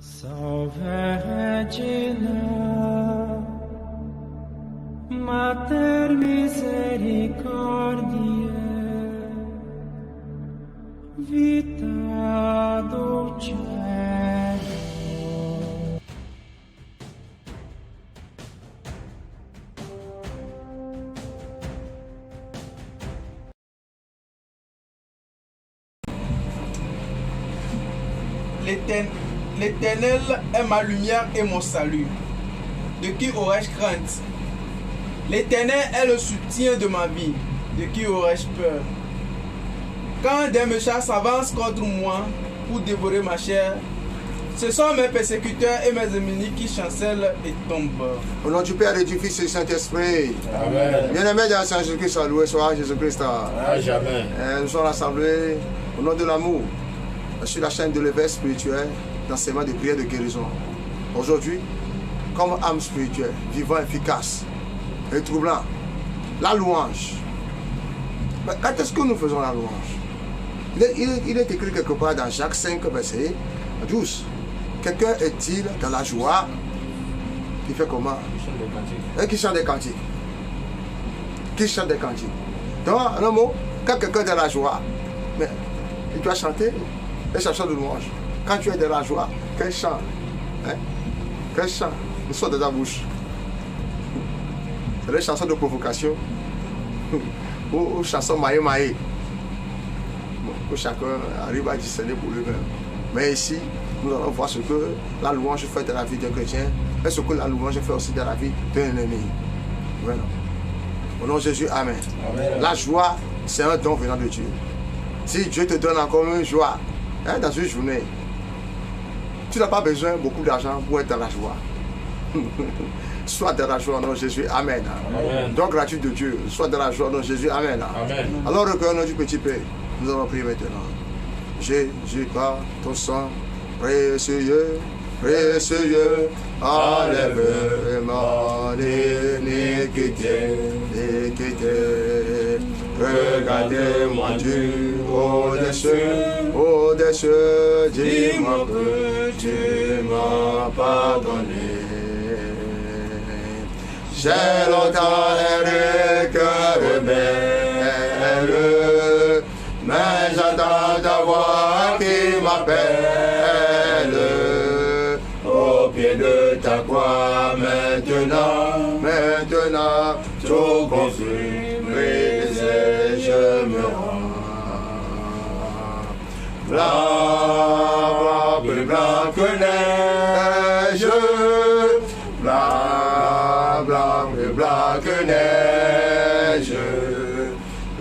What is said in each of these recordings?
Salve Regina, Mater misericordiae, vita dulcedo. L'Éternel est ma lumière et mon salut. De qui aurais-je crainte? L'Éternel est le soutien de ma vie. De qui aurais-je peur? Quand des méchants s'avancent contre moi pour dévorer ma chair, ce sont mes persécuteurs et mes ennemis qui chancellent et tombent. Au nom du Père et du Fils et du Saint-Esprit. Amen. Bien-aimé dans le Seigneur Jésus-Christ, loué soit Jésus-Christ. Jamais. Nous sommes rassemblés au nom de l'amour sur la chaîne de l'éveil spirituel, d'enseignement de prière de guérison. Aujourd'hui, comme âme spirituelle, vivant, efficace et troublant, la louange. Mais quand est-ce que nous faisons la louange? Il est écrit quelque part dans Jacques 5, verset 12. Quelqu'un est-il dans la joie qui fait comment? Et qui chante des cantiques. Qui chante des cantiques. Donc, en un mot, quand quelqu'un est dans la joie, mais il doit chanter les chansons de louange. Quand tu es dans la joie, quel chant, hein? Quel chant nous sort de ta bouche. C'est des chansons de provocation ou chansons maïe-maïe. Où chacun arrive à discerner pour lui-même. Mais ici, nous allons voir ce que la louange fait dans la vie d'un chrétien et ce que la louange fait aussi dans la vie d'un ennemi. Voilà. Au nom de Jésus, Amen. Amen. La joie, c'est un don venant de Dieu. Si Dieu te donne encore une joie, hein, dans une journée, tu n'as pas besoin de beaucoup d'argent pour être dans la joie. Sois dans la joie au nom de Jésus, Amen. Amen. Donc gratuit de Dieu, sois dans la joie au nom de Jésus, Amen. Amen. Alors recueillons du petit Père. Nous allons prier maintenant. Jésus, par ton sang précieux, précieux, enlève mon iniquité, iniquité. Regardez-moi Dieu au-dessus, dis-moi que tu m'as pardonné. J'ai longtemps erré, cœur rebelle, mais j'attends d'avoir qui m'appelle au pied de ta croix. Maintenant, tout construit, brisé, je me rends. Blanc, plus blanc que neige, blanc, plus blanc que neige.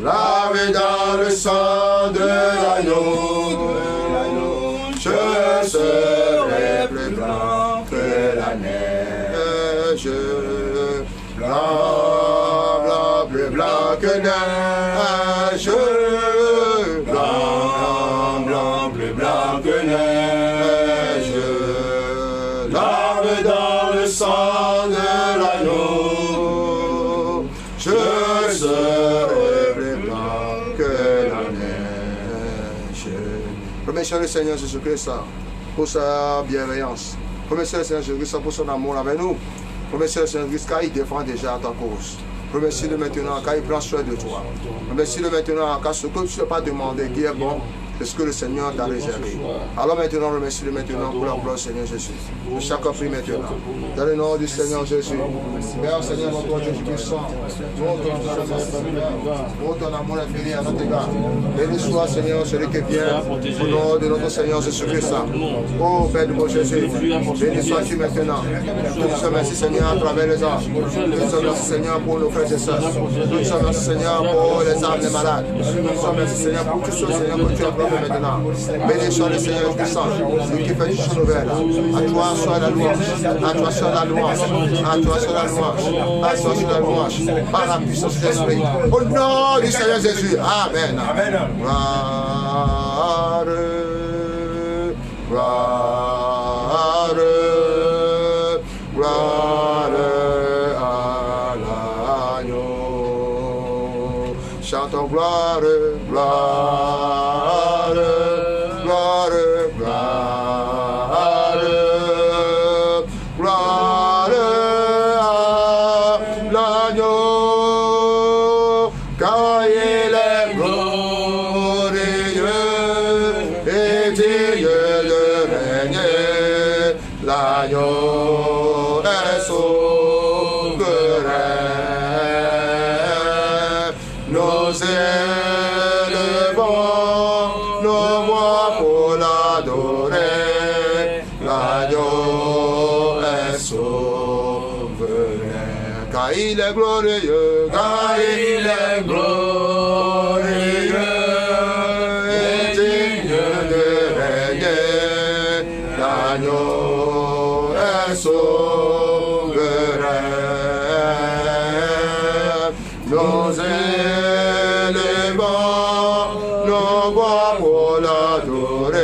Lavé dans le sang de l'agneau, je serai plus blanc que la neige. Blanc, plus blanc que neige. Blanc, plus blanc que neige. Lavé dans le sang de l'agneau, je serai remercions le Seigneur Jésus-Christ pour sa bienveillance. Remercions le Seigneur Jésus-Christ pour son amour avec nous. Remercions le Seigneur Jésus-Christ car il défend déjà ta cause. Remercie-le maintenant car il prend soin de toi. Remercie-le maintenant car ce que tu n'as pas demandé qui est bon, c'est ce que le Seigneur t'a réservé. Alors maintenant, remercie-le maintenant pour la gloire du Seigneur Jésus. Chacun prie maintenant. Dans le nom du Seigneur Jésus. Père Seigneur, notre Dieu Tout-Puissant, nous ton amour infini à notre égard. Béni soit Seigneur celui qui vient au nom de notre Seigneur Jésus-Christ. Oh Père de mon Jésus, béni sois-tu maintenant. Nous te remercions Seigneur à travers les anges. Nous te remercions Seigneur pour nos frères et sœurs. Nous te remercions Seigneur pour les âmes, les malades. Nous te remercions Seigneur pour tout ce Seigneur que tu as fait maintenant. Béni soit le Seigneur puissant, celui qui fait des choses nouvelles. À toi soit la louange, à toi soit la louange, à toi soit la louange, à toi soit la louange, par la puissance de l'Esprit. Au nom du Seigneur Jésus. Amen. Amen. Gloire, gloire, gloire à l'agneau. Chantons gloire, gloire. Gloire, gloire, de régner, l'agneau est souverain. Nous élevons nos voix pour l'adorer, l'agneau est souverain. Car il est glorieux, car il est glorieux. L'agneau est souverain. Nous élevons nos voix pour l'adorer.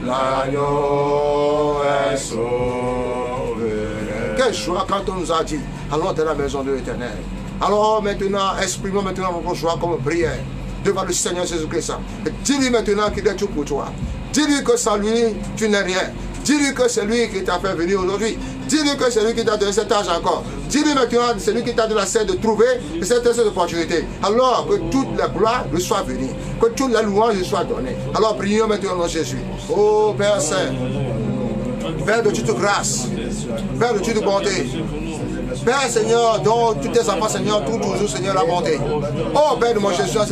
L'agneau est souverain. Quelle joie quand on nous a dit, allons dans la maison de l'Éternel. Alors maintenant, exprimons maintenant notre joie comme prière devant le Seigneur Jésus-Christ. Dis-lui maintenant qu'il est tout pour toi. Dis-lui que sans lui, tu n'es rien. Dis-lui que c'est lui qui t'a fait venir aujourd'hui. Dis-lui que c'est lui qui t'a donné cet âge encore. Dis-lui maintenant, c'est lui qui t'a donné la scène de trouver cette opportunité. Alors que toute la gloire lui soit venue. Que toute la louange lui soit donnée. Alors prions maintenant dans Jésus. Oh Père Saint, Père de toute grâce, Père de toute bonté, Père Seigneur, dont tous tes enfants, Seigneur, tout toujours, Seigneur, la bonté. Oh Père de mon Jésus, toi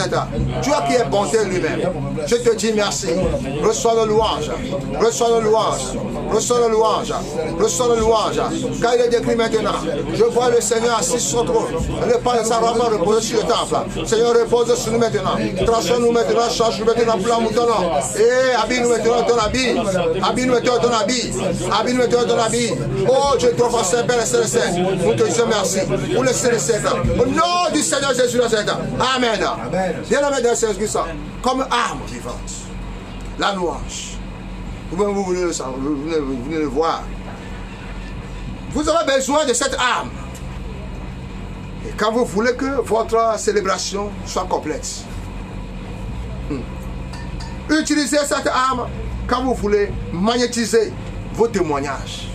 qui es bonté lui-même, je te dis merci. Reçois le louange, reçois le louange, reçois le louange, reçois le louange. Car il est décrit maintenant, je vois le Seigneur assis sur son trône, le Père de sa robe repose sur le temple. Seigneur, repose sur nous maintenant. Transforme-nous maintenant, change-nous maintenant pour l'amour de ton nom. Et habille-nous maintenant ton habit. Habille-nous maintenant ton habit. Habille-nous maintenant ton habit. Oh Dieu, trop fort, Saint Père, Saint Saint. Nous te disons merci pour le Saint. Au nom du Seigneur Jésus de Nazareth. Amen. Bien-aimé dans Saint Christ, comme arme vivante, la louange. Vous-même, vous venez le savoir, vous venez le voir. Vous avez besoin de cette arme. Et quand vous voulez que votre célébration soit complète, utilisez cette arme quand vous voulez magnétiser vos témoignages.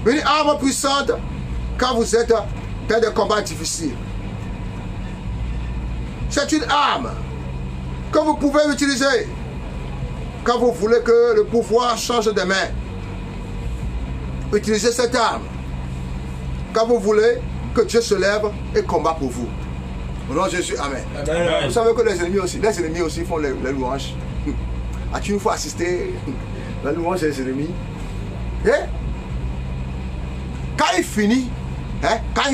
Une arme puissante quand vous êtes dans des combats difficiles. C'est une arme que vous pouvez utiliser quand vous voulez que le pouvoir change de main. Utilisez cette arme quand vous voulez que Dieu se lève et combat pour vous. Au nom de Jésus, amen. Amen. Vous savez que les ennemis aussi font les louanges. As-tu une fois assisté la louange des ennemis? Quand ils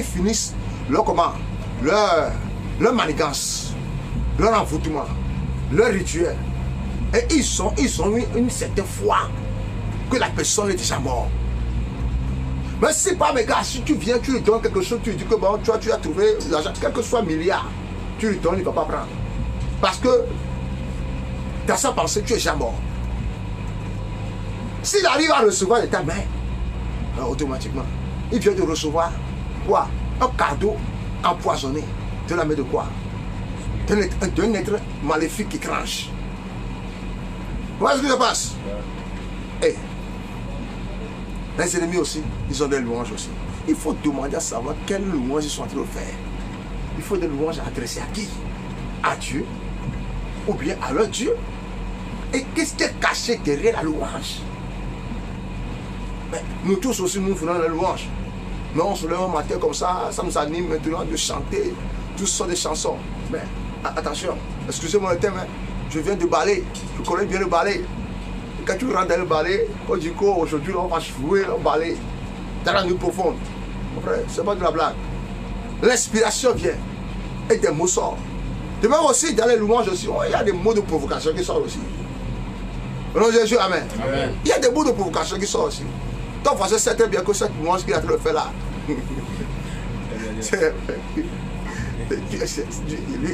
finissent leur manigance, leur envoûtement, leur rituel, et ils ont une certaine foi que la personne est déjà morte. Mais si pas mes gars, si tu viens, tu lui donnes quelque chose, tu lui dis que bon, tu as trouvé l'argent, quel que soit milliard, tu lui donnes, il ne va pas prendre. Parce que dans sa pensée, tu es déjà mort. S'il arrive à recevoir de ta main, automatiquement, il vient de recevoir quoi? Un cadeau empoisonné. De la main de quoi? D'un être maléfique qui tranche. Vous voyez ce qui se passe? Et les ennemis aussi, ils ont des louanges aussi. Il faut demander à savoir quelles louanges ils sont en train de faire. Il faut des louanges adressées à qui? À Dieu ou bien à leur Dieu. Et qu'est-ce qui est caché derrière la louange? Mais nous tous aussi, nous faisons la louange. Mais on se lève un matin comme ça nous anime maintenant de chanter toutes sortes de chansons. Mais attention, excusez-moi le thème, hein. Je viens de ballet, je connais bien le ballet. Quand tu rentres dans le ballet, on dit qu'aujourd'hui on va jouer le ballet dans la nuit profonde. C'est pas de la blague. L'inspiration vient et des mots sortent. De même aussi dans les louanges aussi, il y a des mots de provocation qui sortent aussi. Au nom de Jésus, amen. Amen. Il y a des mots de provocation qui sortent aussi. Donc vous savez très bien que cette louange qu'il a train de faire là,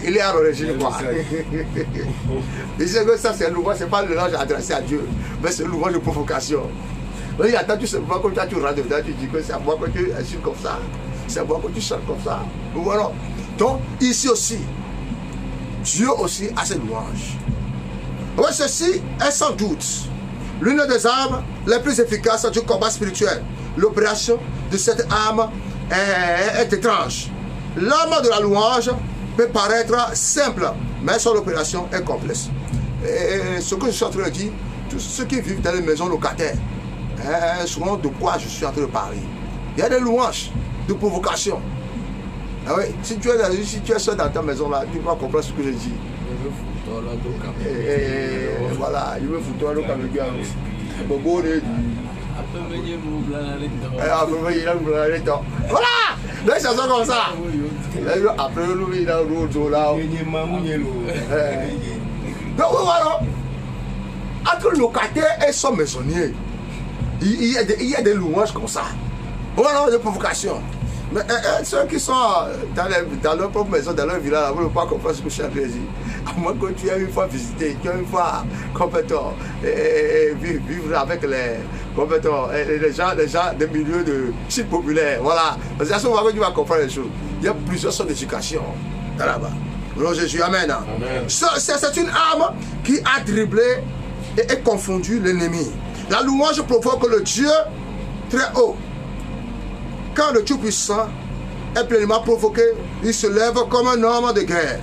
il est à l'origine quoi. Il sait que ça c'est un louange, c'est pas le louange adressé à Dieu, mais c'est un louange de provocation. Il attend tout simplement comme ça, tu rentres dedans, tu dis que c'est à moi que tu insultes comme ça, c'est à moi que tu chantes comme ça. Voilà. Donc ici aussi, Dieu aussi a cette louange. Oui, ceci est sans doute l'une des armes les plus efficaces du combat spirituel. L'opération de cette arme est étrange. L'arme de la louange peut paraître simple, mais son opération est complexe. Et ce que je suis en train de dire, tous ceux qui vivent dans les maisons locataires, sauront de quoi je suis en train de parler. Il y a des louanges de provocation. Ah oui, si tu es seul dans ta maison là, tu vas comprendre ce que je dis. Voilà, il veut foutre là, comme le gars. Voilà, des chansons comme ça. Après, il a le dos là. Donc voilà, entre le locataire et son maisonnier, il y a des louanges comme ça. Voilà, des provocations. Mais ceux qui sont dans leur propre maison, dans leur village, vous ne pouvez pas comprendre ce que je suis en train de dire. À moins que tu aies une fois visité, tu aies une fois compétent, vivre avec les gens des milieux de sites populaires. Voilà. Parce qu'à ce moment que tu vas comprendre les choses. Il y a plusieurs sortes d'éducation là-bas. Alors Jésus, amen. Amen. C'est une arme qui a dribblé et confondu l'ennemi. La louange provoque le Dieu très haut. Quand le Tout-Puissant est pleinement provoqué, il se lève comme un homme de guerre.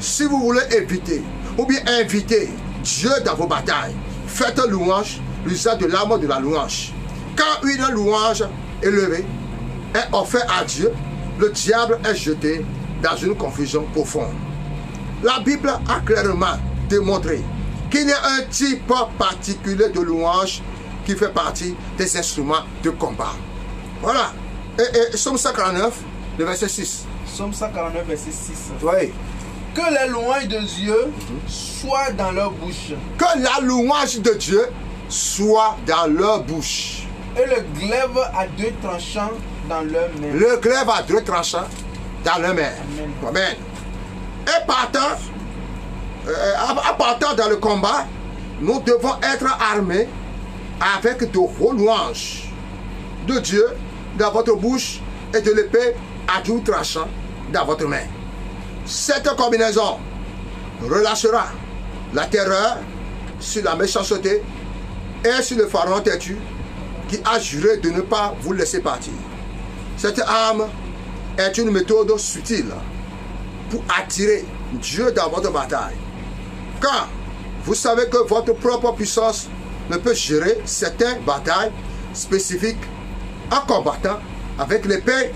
Si vous voulez éviter ou bien inviter Dieu dans vos batailles, faites louange, l'usage de l'arme de la louange. Quand une louange élevée est offerte à Dieu, le diable est jeté dans une confusion profonde. La Bible a clairement démontré qu'il y a un type particulier de louange qui fait partie des instruments de combat. Voilà. Et Somme 149, le verset 6. Somme 149, verset 6. Oui. Que les louanges de Dieu soient dans leur bouche. Que la louange de Dieu soit dans leur bouche. Et le glaive à deux tranchants dans leurs mains. Le glaive à deux tranchants dans leurs mains. Amen. Amen. Et partant dans le combat, nous devons être armés avec de vos louanges de Dieu dans votre bouche et de l'épée à deux tranchants dans votre main. Cette combinaison relâchera la terreur sur la méchanceté et sur le pharaon têtu qui a juré de ne pas vous laisser partir. Cette arme est une méthode subtile pour attirer Dieu dans votre bataille. Quand vous savez que votre propre puissance ne peut gérer certaines batailles spécifiques en combattant avec l'épée,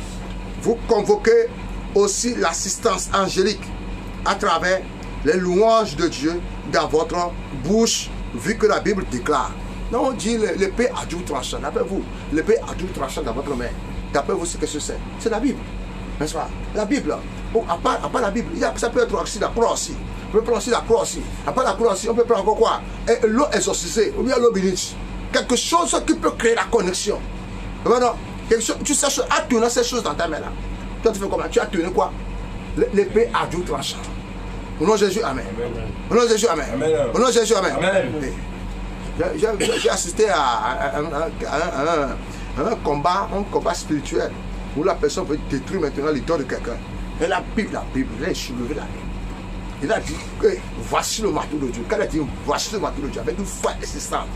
vous convoquez aussi l'assistance angélique à travers les louanges de Dieu dans votre bouche, vu que la Bible déclare. Non, on dit l'épée à double tranchant. D'après vous, l'épée à double tranchant dans votre main. D'après vous, c'est ce que c'est. C'est la Bible. N'est-ce pas? La Bible. Bon, à part la Bible, ça peut être aussi la croix aussi. On peut prendre aussi la croix aussi. Après la croix aussi, on peut prendre encore quoi? L'eau exorcisée, ou bien l'eau bénite. Quelque chose qui peut créer la connexion. Maintenant, tu cherches à tourner ces choses dans ta main là. Toi, tu fais comment? Tu as tourné quoi? L'épée à double tranchant. Au nom de Jésus, amen. Au nom de Jésus, amen. Au nom de Jésus, amen. J'ai assisté à un combat spirituel où la personne veut détruire maintenant l'idole de quelqu'un. Et la Bible, il a soulevé la Bible. Il a dit, voici le marteau de Dieu. Quand il a dit, voici le marteau de Dieu, avec une foi insistante,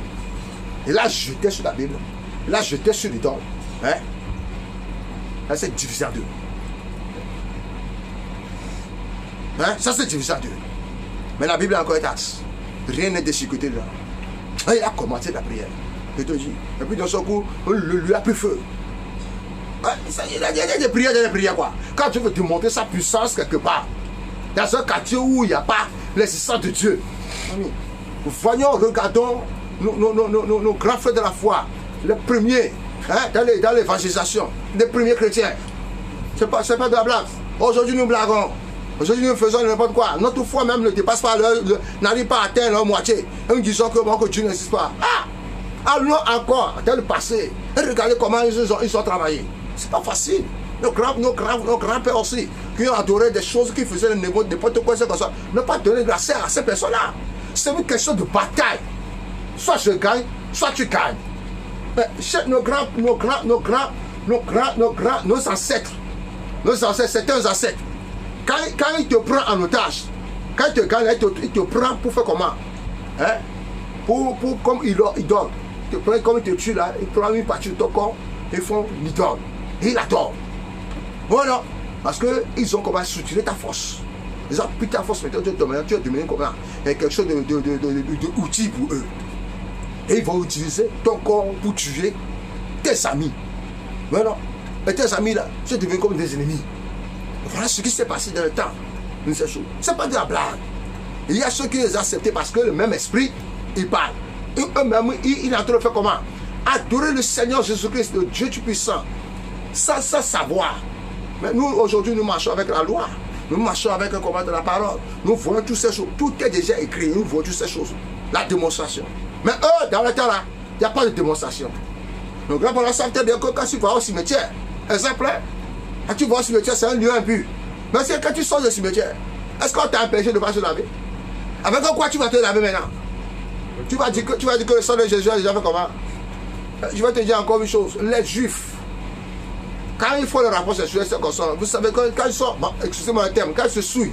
il a jeté sur la Bible, il a jeté sur l'idole. Hein? Là, c'est divisé en deux. Hein? Ça, c'est divisé en deux. Mais la Bible est encore étaxe. Rien n'est déchiqueté là. Et il a commencé la prière. Je te dis. Et puis, dans son coup, on lui a pris feu. Il y a des prières quoi. Quand tu veux démontrer sa puissance quelque part, dans un quartier où il n'y a pas l'existence de Dieu. Voyons, regardons nos grands frères de la foi, les premiers, hein, dans l'évangélisation, les premiers chrétiens. C'est pas de la blague. Aujourd'hui, nous blaguons. Aujourd'hui, nous faisons n'importe quoi. Notre foi même ne dépasse pas, n'arrive pas à atteindre leur moitié. Et nous disons que Dieu n'existe pas. Allons encore dans le passé et regardez comment ils ont travaillé. C'est pas facile. Nos grands-pères aussi, qui ont adoré des choses, qui faisaient n'importe quoi, c'est comme ça, n'ont pas donné grâce à ces personnes-là. C'est une question de bataille. Soit je gagne, soit tu gagnes. Mais nos ancêtres, certains ancêtres, quand ils te prennent en otage, quand ils te gagnent, ils te prennent pour faire comment? Hein? Comme idole. Ils te prennent comme ils te tuent là, ils prennent une partie de ton corps, ils font l'idole. Et ils l'adorent. Voilà. Parce qu'ils ont commencé à structurer ta force. Ils ont pris ta force, maintenant tu es devenu comment? Quelque chose d'outil pour eux. Et ils vont utiliser ton corps pour tuer tes amis. Voilà. Et tes amis là, sont devenus comme des ennemis. Voilà ce qui s'est passé dans le temps. Ce n'est pas de la blague. Il y a ceux qui les acceptent parce que le même esprit, il parle. Et eux-mêmes, ils sont en train de faire comment? Adorer le Seigneur Jésus-Christ, le Dieu Tout-Puissant. Ça savoir. Mais nous, aujourd'hui, nous marchons avec la loi. Nous marchons avec un commandement de la parole. Nous voyons toutes ces choses. Tout est déjà écrit. Nous voyons toutes ces choses. La démonstration. Mais eux, dans le temps là, il n'y a pas de démonstration. Donc là, pendant ça, peut-être que quand tu vas au cimetière, exemple, quand tu vas au cimetière, c'est un lieu impur. Mais c'est quand tu sors du cimetière, est-ce qu'on t'a empêché de ne pas se laver? Avec quoi tu vas te laver maintenant? Tu vas dire que le sang de Jésus a déjà fait comment? Je vais te dire encore une chose. Les Juifs, quand ils font le rapport sexuel, c'est comme ça. Vous savez, quand ils sont, bon, excusez-moi le terme, quand ils se souillent,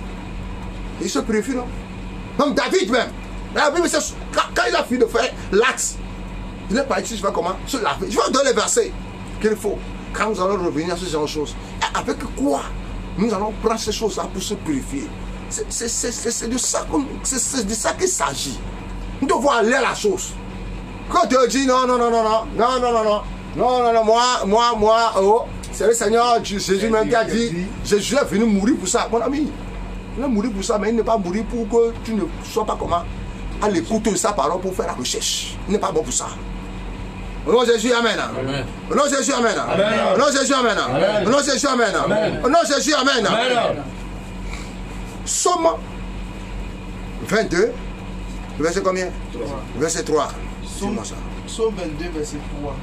ils se purifient, non? Même David même. La Bible, quand il a fini de faire l'acte, il n'est pas ici, je vais comment? Se laver. Je vais vous donner les versets qu'il faut. Quand nous allons revenir à ce genre de choses. Avec quoi nous allons prendre ces choses-là pour se purifier? C'est de ça qu'il s'agit. Nous devons aller à la chose. Quand tu dis non, oh, c'est le Seigneur Jésus même qui a dit, Jésus est venu mourir pour ça. Mon ami, il est mourir pour ça, mais il n'est pas mourir pour que tu ne sois pas comment à l'écoute de sa parole pour faire la recherche. Il n'est pas bon pour ça. Au nom de Jésus, amen. Au nom de Jésus, amen. Au nom de Jésus, amen. Au nom de Jésus, amen. Au nom de Jésus, amen. Somme 22, verset combien? 3. Verset 3. Somme 22, verset 3.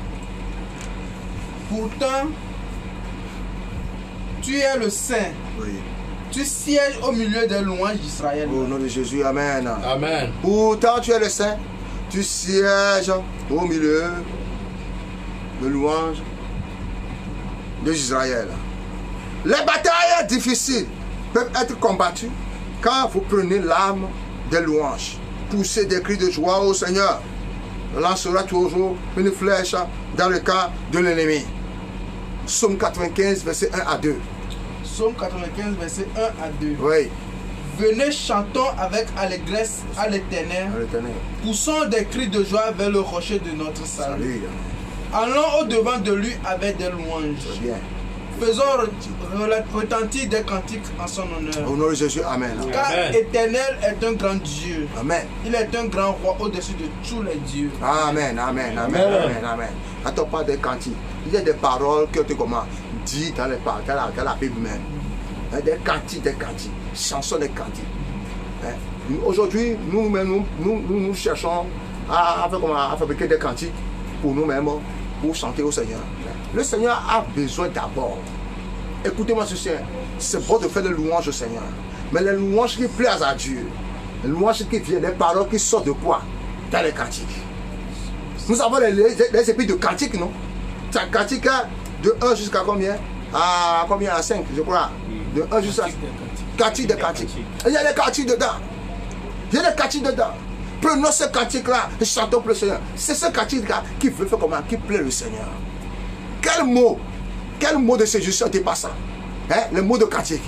Pourtant, tu es le Saint. Oui. Tu sièges au milieu des louanges d'Israël. Au nom de Jésus, amen. Amen. Pourtant, tu es le Saint. Tu sièges au milieu de louanges d'Israël. Les batailles difficiles peuvent être combattues quand vous prenez l'arme des louanges. Poussez des cris de joie au Seigneur. Lancera toujours une flèche dans le camp de l'ennemi. Psaume 95, verset 1 à 2. Psaume 95, verset 1 à 2. Oui. Venez, chantons avec allégresse à l'Éternel. Poussons des cris de joie vers le rocher de notre salut. Allons au-devant de lui avec des louanges. Bien. Faisons retentir des cantiques en son honneur. Au nom de Jésus, amen. Car l'Éternel est un grand Dieu. Amen. Il est un grand roi au-dessus de tous les dieux. Amen, amen, amen, amen, amen. Quand on parle des cantiques, il y a des paroles que tu dis dans la Bible même. Des cantiques, chansons des cantiques. Aujourd'hui, nous cherchons à fabriquer des cantiques pour nous-mêmes, pour chanter au Seigneur. Le Seigneur a besoin d'abord. Écoutez-moi ceci, c'est bon de faire des louanges au Seigneur. Mais les louanges qui plaisent à Dieu, les louanges qui viennent, les paroles qui sortent de quoi? Dans les cantiques. Nous avons les épis de cantiques, non? C'est un cantique de 1 jusqu'à combien? À combien? À 5, je crois. De 1 jusqu'à... Cantique de cantiques. Il y a des cantiques dedans. Il y a des cantiques dedans. Prenons ce cantique-là et chantons pour le Seigneur. C'est ce cantique-là qui veut faire comment? Qui plaît le Seigneur. Quel mot de séduction dépasse ça? Le mot de cantique.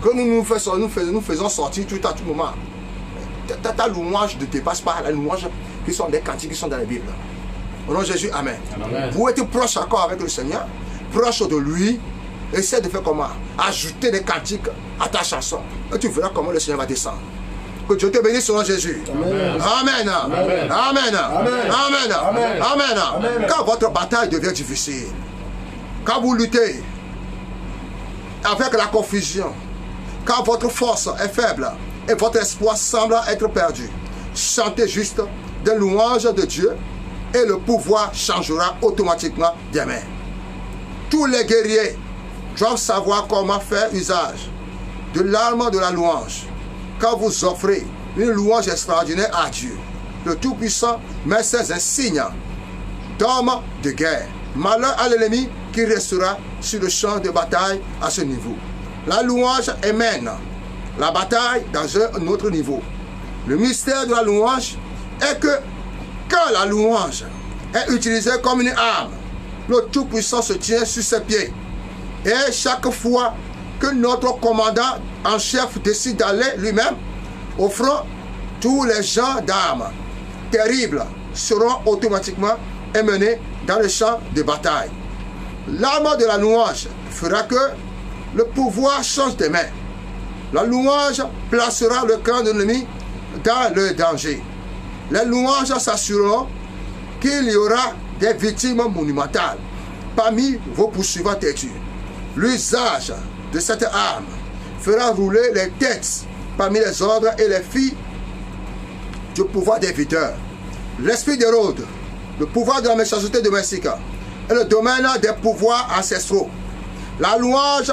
Que nous faisons sortir tout à tout moment. Ta louange ne dépasse pas la louange qui sont des cantiques qui sont dans la Bible. Au nom de Jésus, amen. Amen. Vous êtes proche encore avec le Seigneur, proche de lui. Essaie de faire comment? Ajouter des cantiques à ta chanson. Et tu verras comment le Seigneur va descendre. Que Dieu te bénisse au nom de Jésus. Amen. Amen. Amen. Amen. Amen. Amen. Amen. Quand votre bataille devient difficile, quand vous luttez avec la confusion, quand votre force est faible et votre espoir semble être perdu, chantez juste des louanges de Dieu et le pouvoir changera automatiquement des mains. Tous les guerriers doivent savoir comment faire usage de l'arme de la louange. Quand vous offrez une louange extraordinaire à Dieu, le Tout-Puissant met ses insignes d'homme de guerre. Malheur à l'ennemi qui restera sur le champ de bataille à ce niveau. La louange mène la bataille dans un autre niveau. Le mystère de la louange est que quand la louange est utilisée comme une arme, le Tout-Puissant se tient sur ses pieds. Et chaque fois que notre commandant en chef décide d'aller lui-même au front, tous les gens d'armes terribles seront automatiquement emmenés dans le champ de bataille. L'arme de la louange fera que le pouvoir change de main. La louange placera le camp de l'ennemi dans le danger. Les louanges s'assureront qu'il y aura des victimes monumentales parmi vos poursuivants têtus. L'usage de cette arme fera rouler les têtes parmi les ordres et les filles du pouvoir des videurs. L'esprit d'Hérode, le pouvoir de la méchanceté domestique et le domaine des pouvoirs ancestraux. La louange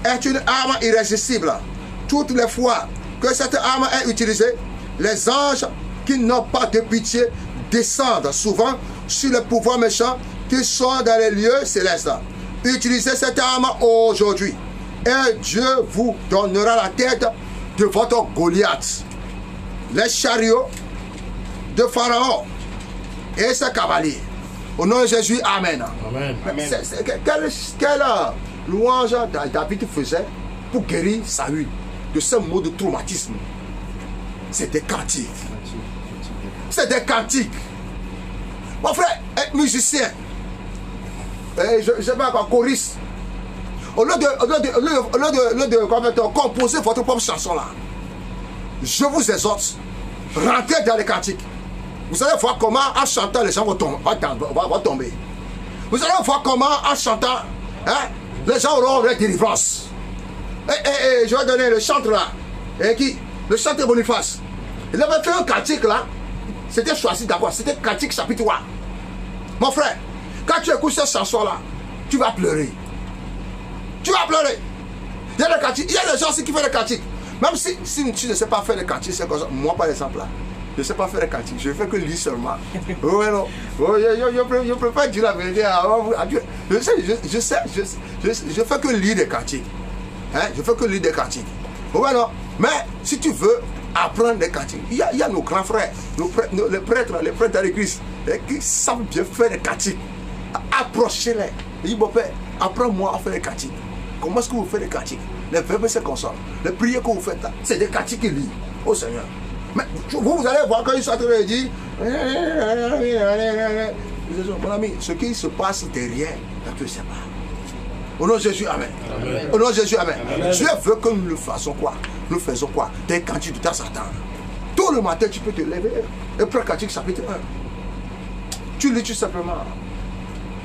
est une arme irrésistible. Toutes les fois que cette arme est utilisée, les anges qui n'ont pas de pitié descendent souvent sur les pouvoirs méchants qui sont dans les lieux célestes. Utilisez cette arme aujourd'hui et Dieu vous donnera la tête de votre Goliath. Les chariots de Pharaon et ses cavaliers. Au nom de Jésus, Amen. Amen. Quelle louange David faisait pour guérir Saül de ce mot de traumatisme? C'est des cantiques. C'est des cantiques. Mon frère, être musicien, je ne sais pas encore, choriste. Au lieu de composer votre propre chanson là, je vous exhorte, rentrez dans les cantiques. Vous allez voir comment en chantant les gens vont tomber. Vous allez voir comment en chantant les gens auront la délivrance. Et je vais donner le chanteur là. Le chanteur Boniface. Il avait fait un cantique là. C'était choisi d'abord. C'était cantique chapitre 1. Mon frère, quand tu écoutes cette chanson là, tu vas pleurer. Tu vas pleurer. Il y a des cantiques. Il y a des gens aussi qui font des cantiques. Même si tu ne sais pas faire les cantiques, c'est comme ça. Moi par exemple là. Je ne sais pas faire les cantiques, je ne fais que lire seulement. Oh, non. Oh, je préfère dire la vérité à Dieu. Je fais que lire des cantiques. Je fais que lire des cantiques. Oh, non. Mais si tu veux apprendre des cantiques, il y a nos grands frères, les prêtres de l'église, qui savent bien faire des cantiques. Approchez-les. Ils disent, mon père, apprends-moi à faire des cantiques. Comment est-ce que vous faites des cantiques? Les verbes se consomment. Les prières que vous faites là, c'est des cantiques qu'ils lisent. Oh Seigneur. Mais vous allez voir quand ils sont en train de dire, mon ami, ce qui se passe derrière, tu ne sais pas. Au nom de Jésus, Amen. Amen. Au nom de Jésus, Amen. Dieu veut que nous le fassions quoi? Nous faisons quoi? Des cantiques de temps en temps. Tout le matin, tu peux te lever et prendre cantique chapitre 1. Tu lis tout simplement.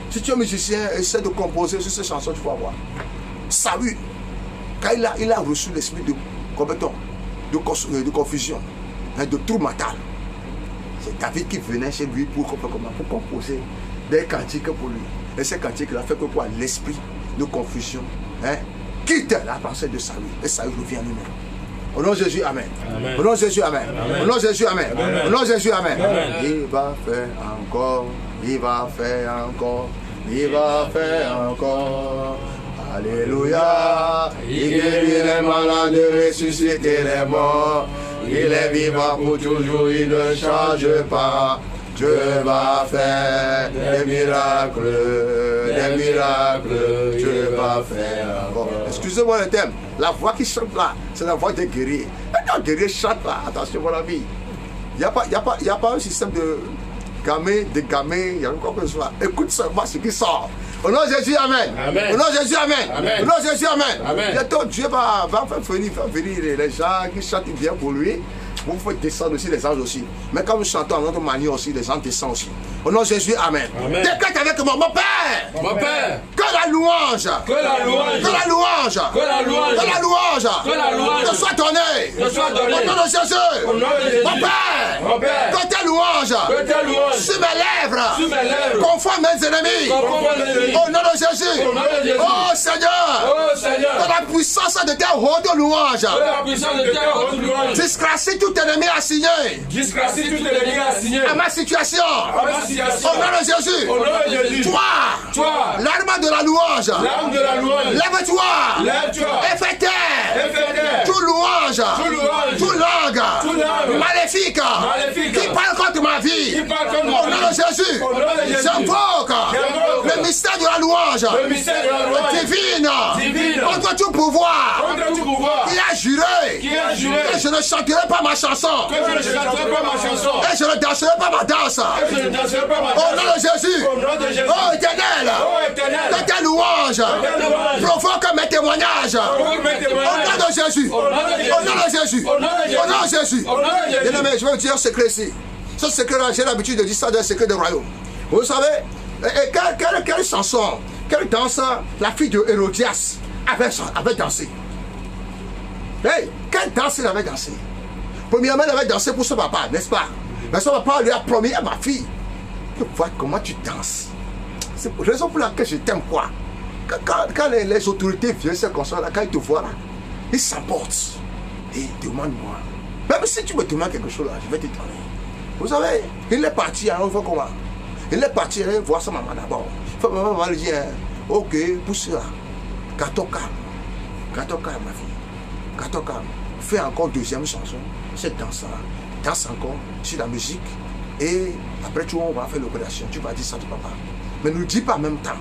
Si tu es musicien, essaie de composer sur ces chansons, tu vas voir. Saül, quand il a reçu l'esprit de confusion, de trou mental, c'est David qui venait chez lui pour composer des cantiques pour lui. Et ces cantiques-là fait que quoi? L'esprit de confusion quitte la pensée de Saül. Et Saül revient lui-même. Au nom de Jésus, Amen. Amen. Au nom de Jésus, Amen. Amen. Au nom de Jésus, Amen. Amen. Au nom de Jésus, Amen. Amen. Il va faire encore, il va faire encore, il va faire encore. Alléluia. Il guérit les malades, ressuscite les morts. Il est vivant pour toujours, il ne change pas. Dieu va faire des miracles, Dieu va faire encore. Excusez-moi le thème, la voix qui chante là, c'est la voix des guerriers. Quand un guerrier chante là, attention mon ami, il n'y a pas un système de gamin, il y a encore que ce soit. Écoute seulement ce qui sort. Au nom de Jésus, Amen. Amen. Au nom de Jésus, Amen. Amen. Au nom de Jésus, Amen. Amen. Bientôt, Dieu va faire venir les gens qui chantent bien pour lui. Vous faites descendre aussi les anges aussi. Mais quand nous chantons en notre manière aussi, les anges descendent aussi. Au nom de Jésus, Amen. Déclare avec moi, mon Père. Mon Père. Que la louange. Que la louange. Que la louange. Que la louange. Que la louange. Que la louange. Te soit donnée. Te soit donnée. Au nom de Jésus. Au nom de Jésus. Mon Père. Mon Père. Que tes louanges. Que tes louanges. Sur mes lèvres. Sur mes lèvres. Conforme mes ennemis. Conforme mes ennemis. Au nom de Jésus. Au nom de Jésus. Oh Seigneur. Oh Seigneur. Que la puissance de tes hautes louanges. Que la puissance de tes hautes louanges. Disgracie tout ennemi assigné. Disgracie tout ennemi assigné. À ma situation. À ma situation. Au nom de Jésus. Au nom de Jésus. Toi. L'arme de la louange. L'arme de la louange. Lève-toi. Lève-toi. Et fais taire. Et fais taire. Tout louange. Tout louange. Tout langue. Tout langue. Maléfique. Maléfique. Qui parle contre ma vie. Qui parle contre Au ma nom de vie. Jésus. Au nom de Jésus. J'invoque J'invoque le mystère de la louange. Le mystère de la louange. Divine. Contre tout pouvoir. Contre tout pouvoir. Qui a juré. Que je ne chanterai pas ma chanson. Que je ne chanterai pas ma chanson. Et je ne danserai pas ma danse. Que je ne danserai pas ma danse. Au nom de Jésus. Au nom de Jésus. Oh Éternel. Oh Éternel. Que ta louange. Provoque mes témoignages. Au nom de Jésus. Au nom de Jésus. Au nom de Jésus. Bien aimé, je vais vous dire un secret ici. Ce secret-là, j'ai l'habitude de dire ça dans le secret du royaume. Vous savez, quelle chanson, quelle danse la fille de Hérodias avait dansé. Hey, quelle danse elle avait dansé? Premièrement, elle avait dansé pour son papa, n'est-ce pas? Mais son papa lui a promis à ma fille, vois comment tu danses. C'est la raison pour laquelle je t'aime quoi. Quand les autorités viennent se construire là, quand ils te voient là, ils s'emportent. Et demande-moi. Même si tu me demandes quelque chose là, je vais te donner. Vous savez, il est parti, on fait comment? Il est parti, il voir sa maman d'abord. Maman va lui dire, ok, pousse là. Gâteau calme, ma fille. Gâteau calme. Fais encore deuxième chanson. Cette danse-là. Danse encore sur la musique. Et après, tu vois, on va faire l'opération. Tu vas dire ça à ton papa. Mais ne dis pas en même temps.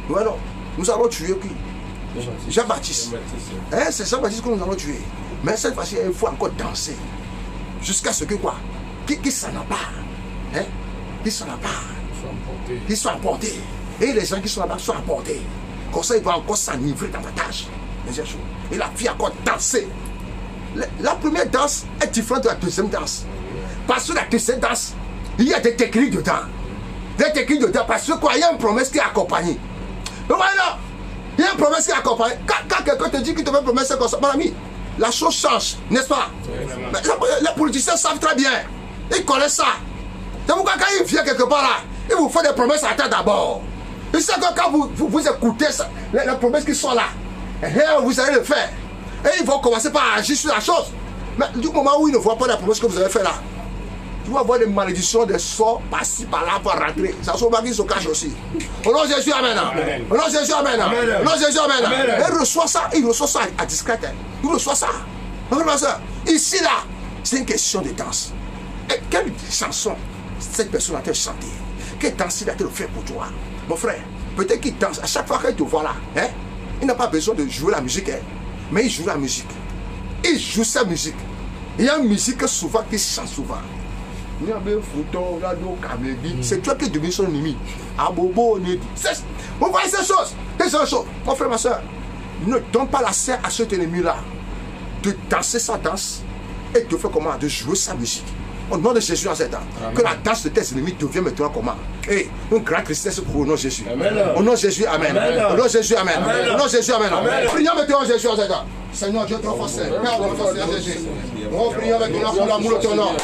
Nous, alors, nous allons tuer qui? Jean-Baptiste. Hein, c'est Jean-Baptiste que nous allons tuer. Mais cette fois-ci, il faut encore danser. Jusqu'à ce que quoi? Qui s'en empare. Hein? Qui s'en empare. Ils sont emportés. Et les gens qui sont là-bas sont emportés. Comme ça, ils vont encore s'enivrer davantage. Et la fille a encore dansé. La première danse est différente de la deuxième danse. Parce que la deuxième danse, il y a des techniques dedans. Des techniques dedans. Parce que quoi, il y a une promesse qui est accompagnée. Mais voilà, il y a une promesse qui est accompagnée. Quand quelqu'un te dit qu'il te fait une promesse comme ça, mon ami, la chose change, n'est-ce pas? Mais les politiciens savent très bien. Ils connaissent ça. C'est pourquoi quand ils viennent quelque part là, ils vous font des promesses à terre d'abord. Ils savent que quand vous écoutez ça, les promesses qui sont là, vous allez le faire. Et ils vont commencer par agir sur la chose. Mais du moment où ils ne voient pas les promesses que vous avez fait là, tu vas avoir des malédictions, des sorts par-ci, par-là pour rentrer. Ça se voit qu'ils se cachent aussi. Au nom de Jésus, amen. Au nom de Jésus, amen. Au nom de Jésus, amen. Il reçoit ça à discret. Il reçoit ça. Ici là, c'est une question de danse. Et quelle chanson cette personne a-t-elle chanté? Quelle danse il a-t-elle fait pour toi? Mon frère, peut-être qu'il danse. À chaque fois qu'il te voit là, hein, il n'a pas besoin de jouer la musique, hein, mais il joue la musique. Il joue sa musique. Il y a une musique souvent qu'il chante souvent. C'est toi qui deviens son ennemi. Vous voyez ces choses? Mon frère, ma soeur, ne donne pas la serre à cet ennemi-là de danser sa danse et de faire comment? De jouer sa musique. Au nom de Jésus en cet temps, que la danse de tes ennemis devienne maintenant comment? Et une grande tristesse pour au nom de Jésus. Au nom de Jésus, amen. Au nom de Jésus, amen. Au nom de Jésus, amen. Prions maintenant Jésus en cet temps. Seigneur Dieu, trop forcé. Père, trop forcé, Jésus. Nous prions maintenant pour l'amour de ton nom.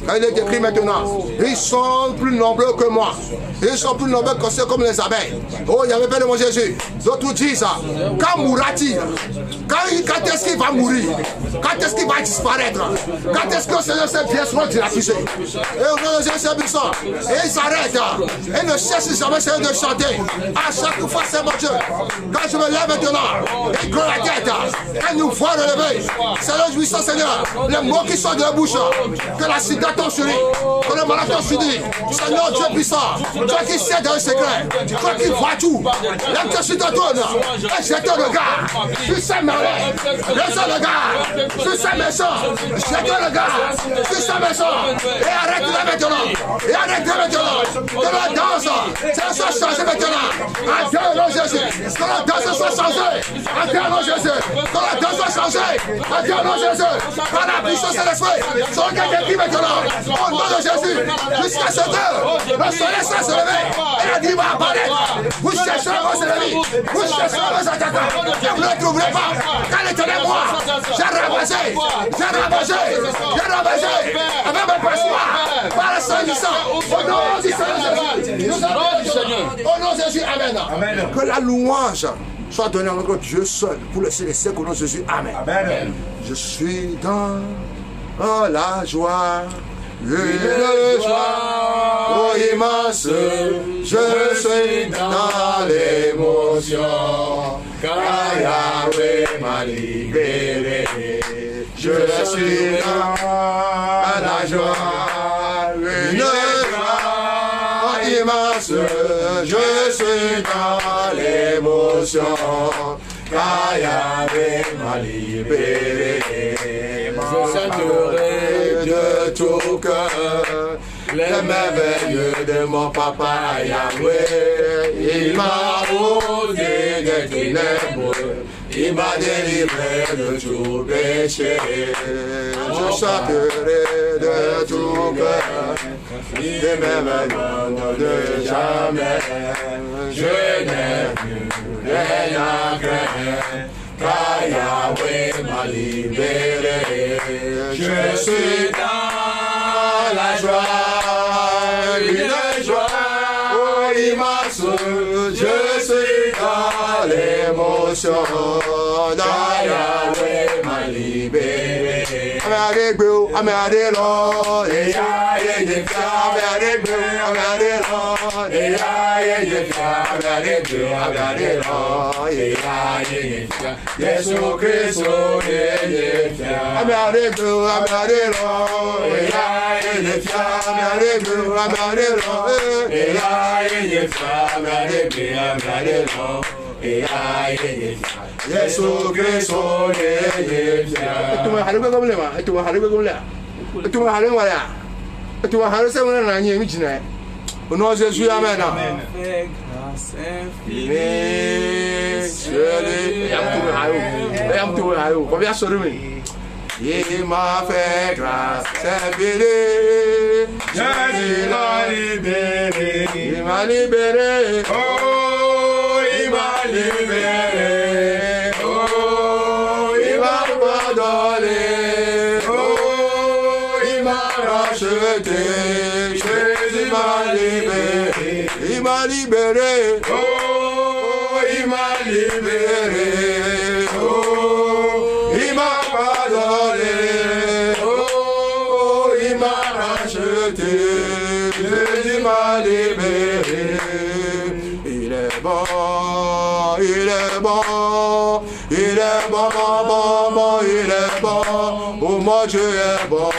Quand il est écrit maintenant, ils sont plus nombreux que moi. Ils sont plus nombreux que ceux comme les abeilles. Oh, il y avait pas de mon Jésus. D'autres disent ça. Quand mourra-t-il? Quand est-ce qu'il va mourir? Quand est-ce qu'il va disparaître? Quand est-ce que le Seigneur s'est bien soin de l'accuser? Et au nom de Jésus, et il s'arrête. Et ne cherche jamais Seigneur de chanter. À chaque fois, c'est mon Dieu. Quand je me lève maintenant, et que la tête, quand nous voit relever, c'est le jouissant Seigneur. Les mots qui sont de la bouche, que la sida tombe sur lui, que le malade tombe sur lui. Seigneur Dieu puissant, toi qui sais dans le secret, toi qui vois tout, lève-toi sur ton trône et jette le regard. Tu sais malin, laisse le regard. Tu sais méchant, jette le regard. Tu sais méchant, et arrête-le maintenant. Et arrête-le maintenant. Que la danse, ça soit changé maintenant. En Dieu, non Jésus. Que la danse soit changée. En Dieu, non Jésus. Que la danse soit changée. En Dieu, non Jésus. Par la puissance de l'esprit. Son regard est maintenant. Au nom de Jésus. Jusqu'à cette heure, le soleil sera se lever. Et la nuit va apparaître. Vous chercherez vos ennemis. Vous chercherez vos attaquants. Vous ne les trouverez pas. Quand l'éternel moi, j'ai ravagé. J'ai ravagé. J'ai ravagé. Avec mes passoires. Par la sang du sang. Au nom du Seigneur. Au nom de Jésus. Amen. Que la louange soit donnée à notre Dieu seul pour le céleste au nom de Jésus. Amen. Je suis dans la joie. Une joie oh, immense, je suis dans l'émotion, car Yahweh m'a libéré. Je suis dans la joie, une joie immense. grâce, je suis dans l'émotion, car Yahweh m'a libéré. Je chanterai de tout cœur les merveilles de mon papa Yahweh. Il m'a ôté des ténèbres, il m'a délivré de tout péché. Je chanterai de tout cœur les merveilles de jamais. Je n'ai plus rien à craindre, car Yahweh m'a libéré. Je suis dans la joie, une joie immense. Je suis dans l'émotion, car Yahweh m'a libéré. I'm out of Lord, Yesu Kristo Yesu Kristo il m'a fait grâce, c'est fini. Jésus l'a libéré. Il m'a libéré. Oh, il m'a libéré. Oh, il m'a pardonné. Oh, il m'a racheté. Jésus m'a libéré. Il m'a libéré. Oh, il m'a libéré. Jésus m'a libéré. Il est bon, il est bon, il est bon, bon, bon, il est bon. Oh mon Dieu est bon,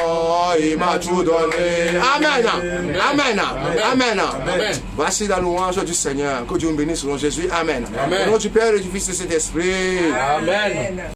il m'a tout donné. Amen, amen, amen, amen. Voici la louange du Seigneur. Que Dieu nous bénisse selon Jésus. Amen. Au nom du Père et du Fils et de cet esprit. Amen.